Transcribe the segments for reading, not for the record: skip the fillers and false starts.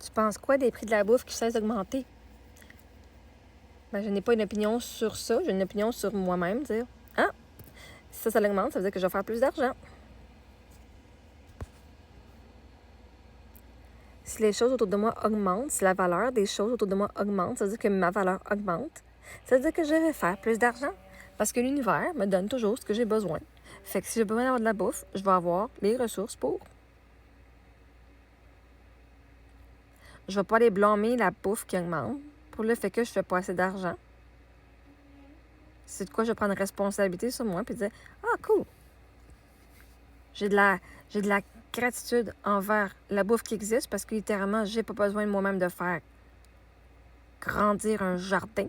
Tu penses quoi des prix de la bouffe qui cessent d'augmenter? Ben, je n'ai pas une opinion sur ça. J'ai une opinion sur moi-même. Dire, ah, si ça augmente, ça veut dire que je vais faire plus d'argent. Si les choses autour de moi augmentent, si la valeur des choses autour de moi augmente, ça veut dire que ma valeur augmente. Ça veut dire que je vais faire plus d'argent. Parce que l'univers me donne toujours ce que j'ai besoin. Fait que si j'ai besoin d'avoir de la bouffe, je vais avoir les ressources pour. Je vais pas aller blâmer la bouffe qui augmente pour le fait que je fais pas assez d'argent. C'est de quoi je vais prendre responsabilité sur moi et dire, ah, cool. J'ai de la gratitude envers la bouffe qui existe parce que littéralement, j'ai pas besoin de moi-même de faire grandir un jardin.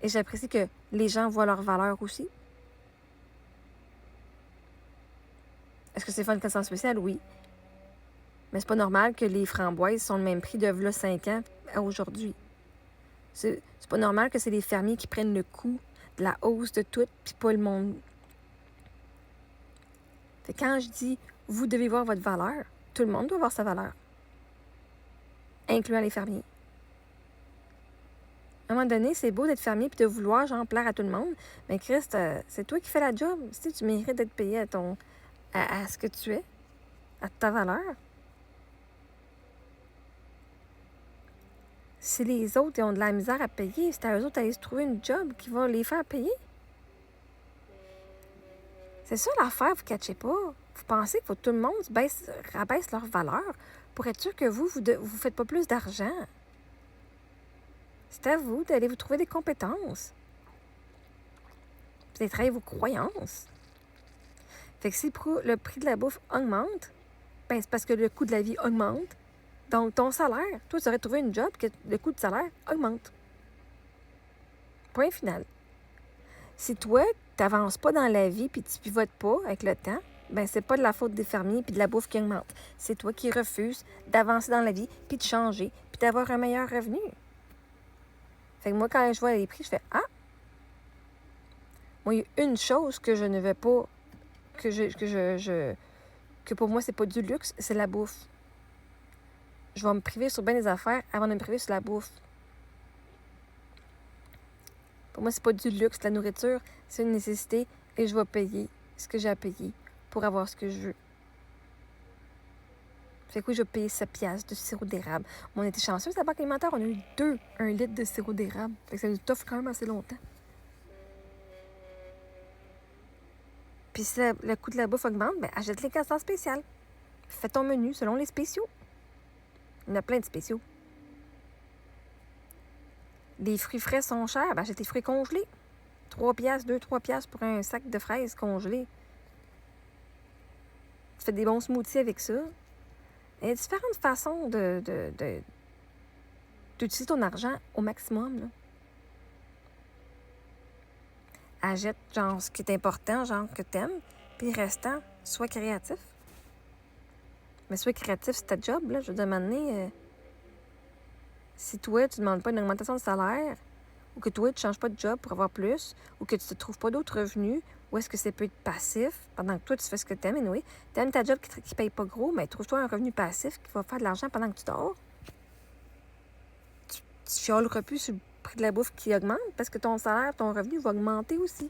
Et j'apprécie que les gens voient leur valeur aussi. Est-ce que c'est fun comme spécial? Oui. Mais c'est pas normal que les framboises sont le même prix de v'là 5 ans à aujourd'hui. C'est pas normal que c'est les fermiers qui prennent le coût de la hausse de tout, puis pas le monde. Fait que quand je dis « vous devez voir votre valeur », tout le monde doit voir sa valeur, incluant les fermiers. À un moment donné, c'est beau d'être fermier puis de vouloir genre plaire à tout le monde, mais Christ, c'est toi qui fais la job. Si tu mérites d'être payé à ce que tu es, à ta valeur. Si les autres ils ont de la misère à payer, c'est à eux autres d'aller se trouver une job qui va les faire payer. C'est ça l'affaire, vous ne catchez pas. Vous pensez qu'il faut que tout le monde rabaisse leur valeur pour être sûr que vous faites pas plus d'argent. C'est à vous d'aller vous trouver des compétences. Vous allez travailler vos croyances. Fait que si le prix de la bouffe augmente, ben c'est parce que le coût de la vie augmente. Donc, ton salaire, toi, tu aurais trouvé une job que le coût de salaire augmente. Point final. Si toi, tu n'avances pas dans la vie puis tu pivotes pas avec le temps, ben c'est pas de la faute des fermiers puis de la bouffe qui augmente. C'est toi qui refuses d'avancer dans la vie puis de changer puis d'avoir un meilleur revenu. Fait que moi, quand je vois les prix, je fais « Ah! » Moi, il y a une chose que je ne vais pas, que pour moi, c'est pas du luxe, c'est la bouffe. Je vais me priver sur bien des affaires avant de me priver sur la bouffe. Pour moi, c'est pas du luxe. La nourriture, c'est une nécessité et je vais payer ce que j'ai à payer pour avoir ce que je veux. Fait que oui, je vais payer 7 piastres de sirop d'érable. On était chanceux, à la banque alimentaire, on a eu 1 litre de sirop d'érable. Fait que ça nous t'offre quand même assez longtemps. Puis si le coût de la bouffe augmente, ben achète les casseurs spéciales. Fais ton menu selon les spéciaux. Il y en a plein de spéciaux. Les fruits frais sont chers, ben achète les fruits congelés. 3 piastres, 2-3 piastres pour un sac de fraises congelées. Tu fais des bons smoothies avec ça. Il y a différentes façons d'utiliser ton argent au maximum. Là. Achète genre ce qui est important, genre que t'aimes, puis le restant, sois créatif. Mais sois créatif, c'est ta job, là. Je veux demander, si toi, tu ne demandes pas une augmentation de salaire, ou que toi, tu ne changes pas de job pour avoir plus, ou que tu ne te trouves pas d'autres revenus, ou est-ce que c'est peut être passif, pendant que toi, tu fais ce que tu aimes, anyway. Tu aimes ta job qui ne paye pas gros, mais trouve-toi un revenu passif qui va faire de l'argent pendant que tu dors. Tu chialeras plus sur le prix de la bouffe qui augmente, parce que ton salaire, ton revenu va augmenter aussi.